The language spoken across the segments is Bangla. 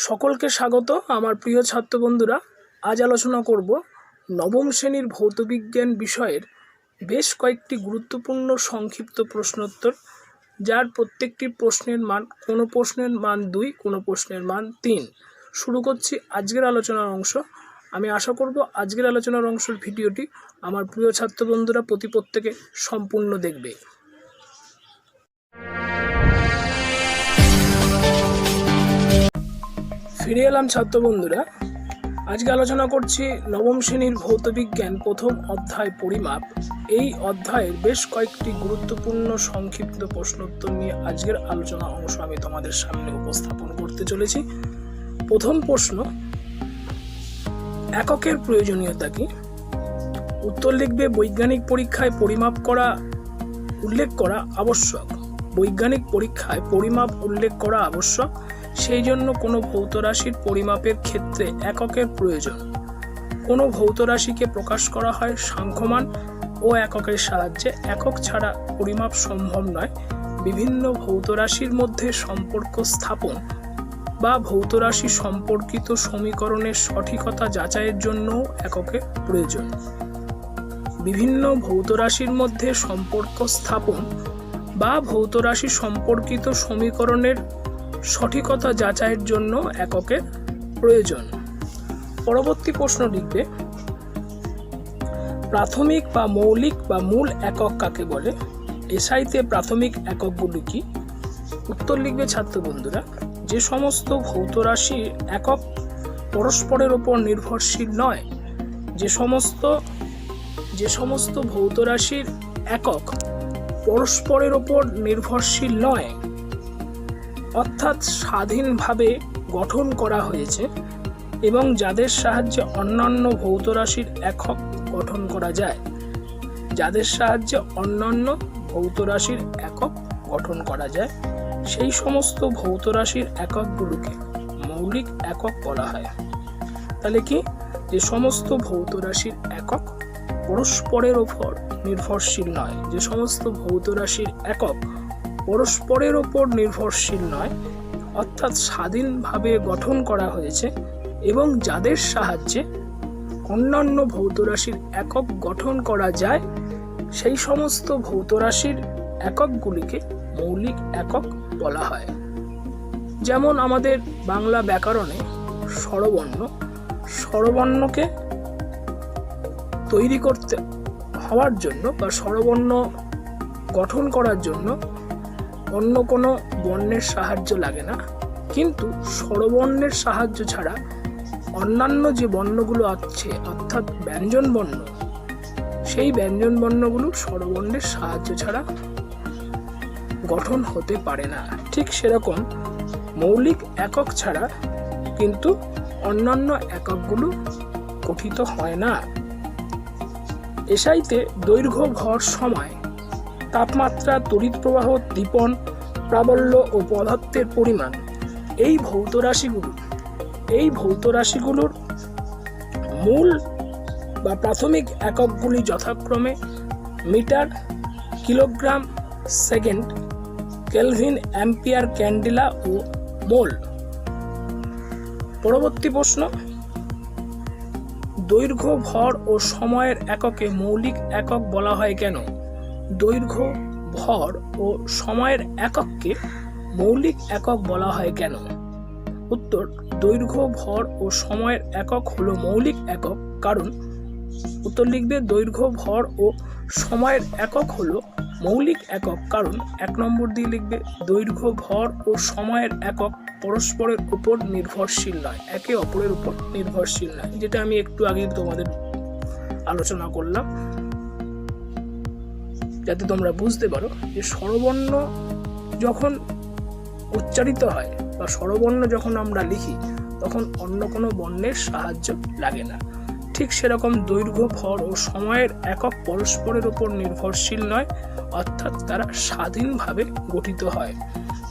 সকলকে স্বাগত আমার প্রিয় ছাত্র বন্ধুরা। আজ আলোচনা করব নবম শ্রেণীর ভৌতবিজ্ঞান বিষয়ের বেশ কয়েকটি গুরুত্বপূর্ণ সংক্ষিপ্ত প্রশ্নোত্তর, যার প্রত্যেকটি প্রশ্নের মান, কোনো প্রশ্নের মান 2, কোনো প্রশ্নের মান 3। শুরু করছি আজকের আলোচনার অংশ। আমি আশা করব আজকের আলোচনার অংশের ভিডিওটি আমার প্রিয় ছাত্র বন্ধুরা প্রত্যেকে সম্পূর্ণ দেখবে। ফিরে এলাম ছাত্র বন্ধুরা। আজকে আলোচনা করছি নবম শ্রেণীর ভৌতবিজ্ঞান প্রথম অধ্যায় পরিমাপ। এই অধ্যায়ের বেশ কয়েকটি গুরুত্বপূর্ণ সংক্ষিপ্ত প্রশ্নোত্তর নিয়ে আজকের আলোচনা অংশ আমি তোমাদের সামনে উপস্থাপন করতে চলেছি। প্রথম প্রশ্ন, এককের প্রয়োজনীয়তা কি? উত্তর লিখবে, বৈজ্ঞানিক পরীক্ষায় পরিমাপ করা উল্লেখ করা আবশ্যক। বৈজ্ঞানিক পরীক্ষায় পরিমাপ উল্লেখ করা আবশ্যক, সেই জন্য কোনো ভৌত রাশির পরিমাপের ক্ষেত্রে এককের প্রয়োজন। কোনো ভৌত রাশিকে প্রকাশ করা হয় সাংখ্যমান ও এককের সাহায্যে। একক ছাড়া পরিমাপ সম্ভব নয়। বিভিন্ন ভৌত রাশির মধ্যে সম্পর্ক স্থাপন বা ভৌত রাশি সম্পর্কিত সমীকরণের সঠিকতা যাচাইয়ের জন্য এককের প্রয়োজন। বিভিন্ন ভৌত রাশির মধ্যে সম্পর্ক স্থাপন বা ভৌত রাশি সম্পর্কিত সমীকরণের সঠিকতা যাচাইয়ের জন্য এককের প্রয়োজন। পরবর্তী প্রশ্ন লিখবে, প্রাথমিক বা মৌলিক বা মূল একক কাকে বলে? এসআইতে প্রাথমিক এককগুলি কি? উত্তর লিখবে ছাত্র বন্ধুরা, যে সমস্ত ভৌত রাশির একক পরস্পরের উপর নির্ভরশীল নয়। যে সমস্ত ভৌত রাশির একক পরস্পরের উপর নির্ভরশীল নয়, অর্থাৎ স্বাধীনভাবে গঠন করা হয়েছে এবং যাদের সাহায্যে অন্যান্য ভৌত রাশির একক গঠন করা যায়। সেই সমস্ত ভৌত রাশির এককগুলোকে মৌলিক একক বলা হয়। তাহলে কি? যে সমস্ত ভৌত রাশির একক পরস্পরের উপর নির্ভরশীল নয়, যে সমস্ত ভৌত রাশির একক পরস্পরের ওপর নির্ভরশীল নয়, অর্থাৎ স্বাধীনভাবে গঠন করা হয়েছে এবং যাদের সাহায্যে অন্যান্য ভৌত রাশির একক গঠন করা যায়, সেই সমস্ত ভৌত রাশির এককগুলিকে মৌলিক একক বলা হয়। যেমন আমাদের বাংলা ব্যাকরণে স্বরবর্ণকে তৈরি করতে হওয়ার জন্য বা স্বরবর্ণ গঠন করার জন্য অন্য কোনো বর্ণের সাহায্য লাগে না, কিন্তু স্বরবর্ণের সাহায্য ছাড়া অন্যান্য যে বর্ণগুলো আছে, অর্থাৎ ব্যঞ্জন বর্ণ, সেই ব্যঞ্জন বর্ণগুলো স্বরবর্ণের সাহায্য ছাড়া গঠন হতে পারে না। ঠিক সেরকম মৌলিক একক ছাড়া কিন্তু অন্যান্য এককগুলো গঠিত হয় না। এসআইতে দৈর্ঘ্য, ভর, সময়, তাপমাত্রা, তড়িৎ প্রবাহ, দীপন, প্রাবল্য ও পদার্থের পরিমাণ, এই ভৌত রাশিগুলোর মূল বা প্রাথমিক এককগুলি যথাক্রমে metre, kilogram, second, kelvin, ampere, candela ও মোল। পরবর্তী প্রশ্ন, দৈর্ঘ্য, ভর ও সময়ের এককে মৌলিক একক বলা হয় কেন? দৈর্ঘ্য, ভর ও সময়ের একককে মৌলিক একক বলা হয় কেন? উত্তর, দৈর্ঘ্য, ভর ও সময়ের একক হলো মৌলিক একক কারণ, উত্তর লিখবে, দৈর্ঘ্য, ভর ও সময়ের একক হলো মৌলিক একক কারণ 1 নম্বর দিয়ে লিখবে, দৈর্ঘ্য, ভর ও সময়ের একক পরস্পরের উপর নির্ভরশীল নয়, একে অপরের উপর নির্ভরশীল নয়, যেটা আমি একটু আগে তোমাদের আলোচনা করলাম, যাতে তোমরা বুঝতে পারো যে স্বরবর্ণ যখন উচ্চারিত হয় বা স্বরবর্ণ যখন আমরা লিখি, তখন অন্য কোনো বর্ণের সাহায্য লাগে না। ঠিক সেরকম দৈর্ঘ্য, ভর ও সময়ের একক পরস্পরের উপর নির্ভরশীল নয়, অর্থাৎ তারা স্বাধীনভাবে গঠিত হয়।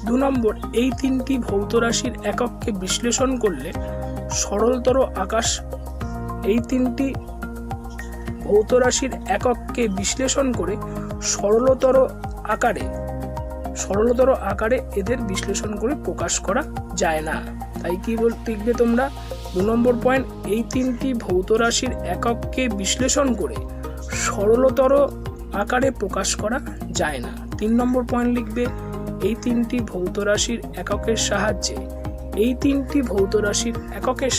2 নম্বর, এই তিনটি ভৌত রাশির একককে বিশ্লেষণ করলে সরলতর আকাশ, এই তিনটি ভৌত রাশির একককে বিশ্লেষণ করে সরলতর আকারে এদের বিশ্লেষণ করে প্রকাশ করা যায় না। তাই কি লিখবে তোমরা? 2 নম্বর পয়েন্ট, এই তিনটি ভৌত রাশির একককে বিশ্লেষণ করে সরলতর আকারে প্রকাশ করা যায় না। 3 নম্বর পয়েন্ট লিখবে, এই তিনটি ভৌত রাশির এককের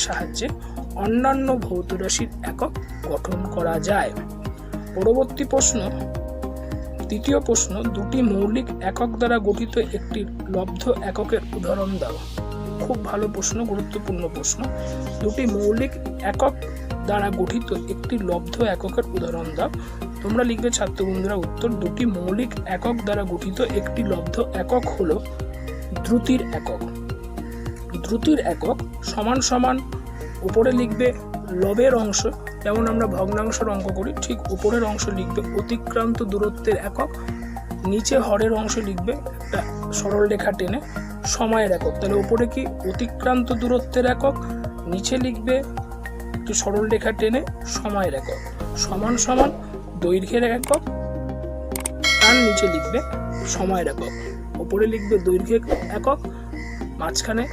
সাহায্যে অন্যান্য ভৌত রাশির একক গঠন করা যায়। পরবর্তী প্রশ্ন, তৃতীয় প্রশ্ন, দুটি মৌলিক একক দ্বারা গঠিত একটি লব্ধ এককের উদাহরণ দাও। খুব ভালো প্রশ্ন, গুরুত্বপূর্ণ প্রশ্ন। দুটি মৌলিক একক দ্বারা গঠিত একটি লব্ধ এককের উদাহরণ দাও। তোমরা লিখবে ছাত্র বন্ধুরা উত্তর, দুটি মৌলিক একক দ্বারা গঠিত একটি লব্ধ একক হলো দ্রুতির একক। দ্রুতির একক সমান সমান উপরে লিখবে লবের অংশ, যেমন আমরা ভগ্নাংশের অঙ্ক করি ঠিক উপরের অংশ লিখবে অতিক্রান্ত দূরত্বের একক, নিচে হরের অংশ লিখবে একটা সরল রেখা টেনে সময়ের একক। তাহলে উপরে কি অতিক্রান্ত দূরত্বের একক, নিচে লিখবে একটি সরল রেখা টেনে সময়ের একক, সমান সমান দৈর্ঘ্যের একক, তার নিচে লিখবে সময়ের একক। উপরে লিখবে দৈর্ঘ্যের একক, মাঝখানে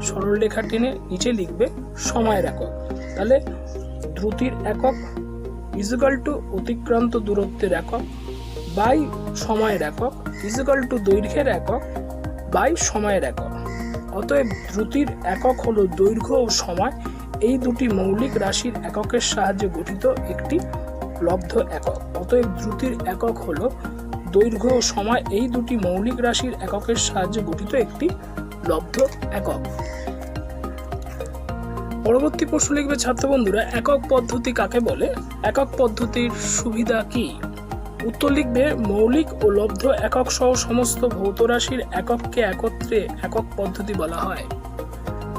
সরল রেখা টেনে নিচে লিখবে সময়ের একক। তাহলে দ্রুতির একক ইজিক্যাল টু অতিক্রান্ত দূরত্বের একক বাই সময়ের একক ইজিক্যাল টু দৈর্ঘ্যের একক বাই সময়ের একক। অতএব দ্রুতির একক হলো দৈর্ঘ্য ও সময় এই দুটি মৌলিক রাশির এককের সাহায্যে গঠিত একটি লব্ধ একক। অতএব দ্রুতির একক হলো দৈর্ঘ্য ও সময় এই দুটি মৌলিক রাশির এককের সাহায্যে গঠিত একটি লব্ধ একক। পরবর্তী প্রশ্ন লিখবে ছাত্র বন্ধুরা, একক পদ্ধতি কাকে বলে? একক পদ্ধতির সুবিধা কি? উত্তর লিখবে, মৌলিক ও লব্ধ একক সহ সমস্ত ভৌত রাশির একককে একত্রে একক পদ্ধতি বলা হয়।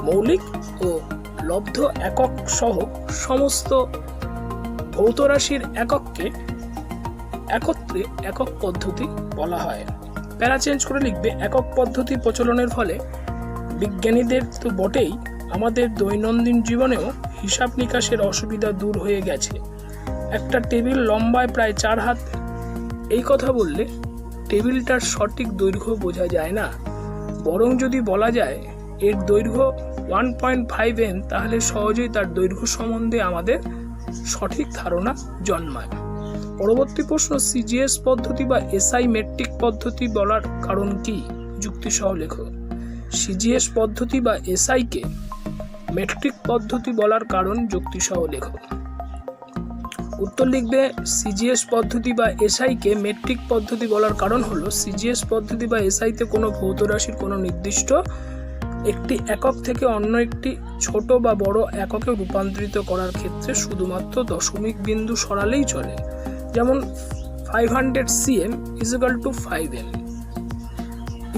মৌলিক ও লব্ধ একক সহ সমস্ত ভৌত রাশির একককে একত্রে একক পদ্ধতি বলা হয়। প্যারা চেঞ্জ করে লিখবে, একক পদ্ধতি প্রচলনের ফলে বিজ্ঞানীদের তো বটেই, আমাদের দৈনন্দিন জীবনেও হিসাব নিকাশের অসুবিধা দূর হয়ে গেছে। একটা টেবিল লম্বায় প্রায় 4 হাত, এই কথা বললে টেবিলটার সঠিক দৈর্ঘ্য বোঝা যায় না, বরং যদি বলা যায় এর দৈর্ঘ্য 1.5 m, তাহলে সহজেই তার দৈর্ঘ্য সম্বন্ধে আমাদের সঠিক ধারণা জন্মায়। পরবর্তী প্রশ্ন, সিজিএস পদ্ধতি বা এসআই মেট্রিক পদ্ধতি বলার কারণ কি? যুক্তি সহ লেখো। সিজিএস পদ্ধতি বা এসআই কে মেট্রিক পদ্ধতি বলার কারণ যুক্তি সহ লেখো। উত্তর লিখবে, সিজিএস পদ্ধতি বা এসআই কে মেট্রিক পদ্ধতি বলার কারণ হলো সিজিএস পদ্ধতি বা এসআই তে কোনো ভৌত রাশির কোনো নির্দিষ্ট একটি একক থেকে অন্য একটি ছোট বা বড় এককে রূপান্তরিত করার ক্ষেত্রে শুধুমাত্র দশমিক বিন্দু সরালেই চলে। যেমন 500 cm equal to 5 m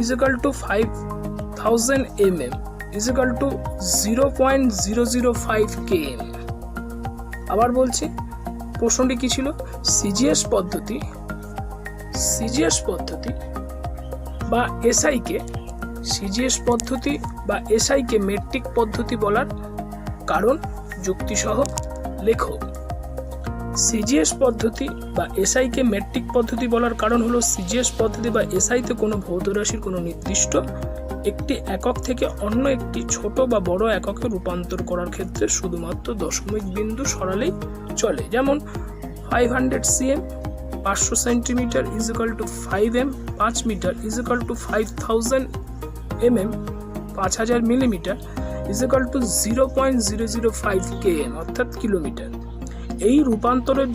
equal to 5000 mm equal to 0.005 km। আবার বলছি, প্রশ্নটি কি ছিল? সিজিএস পদ্ধতি বা এসআই কে মেট্রিক পদ্ধতি বলার কারণ যুক্তি সহ লেখো। সিজিএস পদ্ধতি বা এসআই কে মেট্রিক পদ্ধতি বলার কারণ হলো সিজিএস পদ্ধতি বা এসআই তে কোনো ভৌত রাশির কোনো নির্দিষ্ট একটি একক থেকে অন্য একটি ছোট বা বড় এককে রূপান্তর করার ক্ষেত্রে শুধুমাত্র দশমিক বিন্দু সরালেই চলে। যেমন 500 cm 500 centimetre equal to 5 m 5 metre equal to 5000 mm 5000 millimetre equal to 0.005 km অর্থাৎ কিলোমিটার। এই রূপান্তরের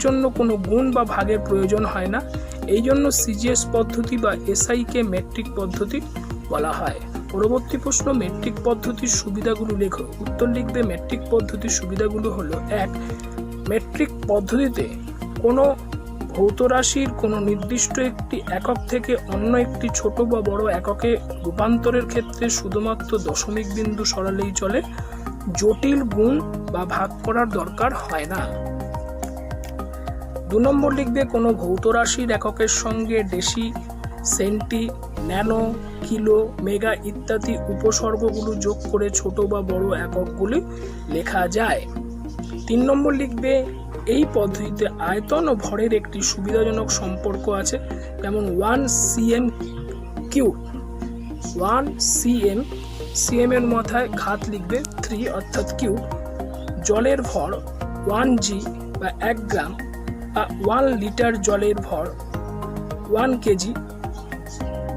জন্য কোনো গুণ বা ভাগের প্রয়োজন হয় না, এই জন্য সিজিএস পদ্ধতি বা এসআই কে মেট্রিক পদ্ধতি বলা হয়। পরবর্তী প্রশ্ন, মেট্রিক পদ্ধতির সুবিধাগুলো লেখো। উত্তর লিখবে, মেট্রিক পদ্ধতির সুবিধাগুলো হলো 1, মেট্রিক পদ্ধতিতে কোনো ভৌত রাশির কোনো নির্দিষ্ট একটি একক থেকে অন্য একটি ছোট বা বড় এককে রূপান্তরের ক্ষেত্রে শুধুমাত্র দশমিক বিন্দু সরালেই চলে, জটিল গুণ বা ভাগ করার দরকার হয় না। 2 নম্বর লিখবে, কোনো ভৌত রাশির এককের সঙ্গে deci, centi, nano, kilo, mega ইত্যাদি উপসর্গগুলো যোগ করে ছোট বা বড় এককগুলি লেখা যায়। 3 নম্বর লিখবে, এই পদ্ধতিতে আয়তন ও ভরের একটি সুবিধাজনক সম্পর্ক আছে, যেমন 1 cm কিউব 1 cm এর মাথায় ঘাত লিখবে 3 অর্থাৎ কিউব। জলের ভর 1 g বা 1 গ্রাম বা 1 লিটার জলের ভর 1 কেজি।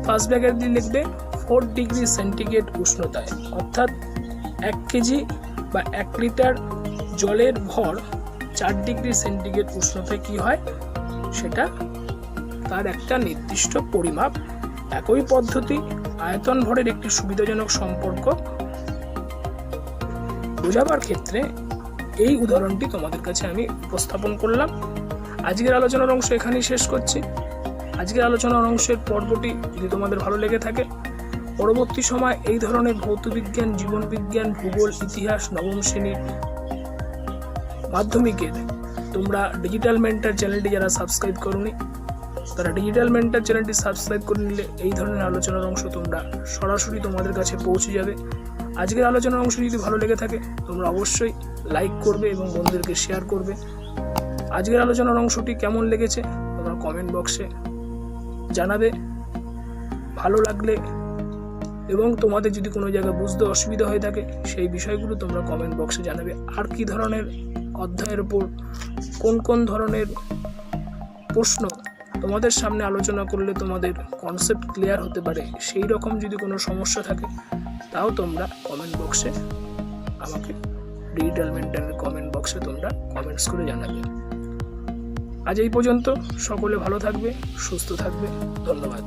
ফার্স্ট ব্র্যাকেট দিয়ে লিখবে 4 ডিগ্রি সেন্টিগ্রেড উষ্ণতায়, অর্থাৎ 1 কেজি বা 1 লিটার জলের ভর 4 ডিগ্রি সেন্টিগ্রেড উষ্ণতায় কি হয় সেটা তার একটা নির্দিষ্ট পরিমাপ। একই পদ্ধতি আয়তন ভরের একটি সুবিধাজনক সম্পর্ক বোঝাবার ক্ষেত্রে এই উদাহরণটি তোমাদের কাছে আমি উপস্থাপন করলাম। আজকের আলোচনার অংশ এখানেই শেষ করছি। আজকের আলোচনার অংশের পর্বটি যদি তোমাদের ভালো লেগে থাকে, পরবর্তী সময় এই ধরনের ভৌতবিজ্ঞান, জীবনবিজ্ঞান, ভূগোল, ইতিহাস, নবম শ্রেণীর মাধ্যমিকের তোমরা ডিজিটাল মেন্টর চ্যানেলটি যারা সাবস্ক্রাইব করোনি তারা ডিজিটাল মেন্টর চ্যানেলটি সাবস্ক্রাইব করে নিলে এই ধরনের আলোচনার অংশ তোমরা সরাসরি তোমাদের কাছে পৌঁছে যাবে। আজকের আলোচনার অংশ যদি ভালো লেগে থাকে তোমরা অবশ্যই লাইক করবে এবং বন্ধুদেরকে শেয়ার করবে। আজকের আলোচনার অংশটি কেমন লেগেছে তোমরা কমেন্ট বক্সে জানাবে। ভালো লাগলে এবং তোমাদের যদি কোনো জায়গায় বুঝতে অসুবিধা হয়ে থাকে সেই বিষয়গুলো তোমরা কমেন্ট বক্সে জানাবে। আর কি ধরনের অধ্যায়ের উপর কোন কোন ধরনের প্রশ্ন তোমাদের সামনে আলোচনা করলে তোমাদের কনসেপ্ট ক্লিয়ার হতে পারে, সেই রকম যদি কোনো সমস্যা থাকে তাও তোমরা কমেন্ট বক্সে আমাকে ডিজিটাল মেন্টরের কমেন্ট বক্সে তোমরা কমেন্টস করে জানাবে। আজ এই পর্যন্ত। সকলে ভালো থাকবে, সুস্থ থাকবে। ধন্যবাদ।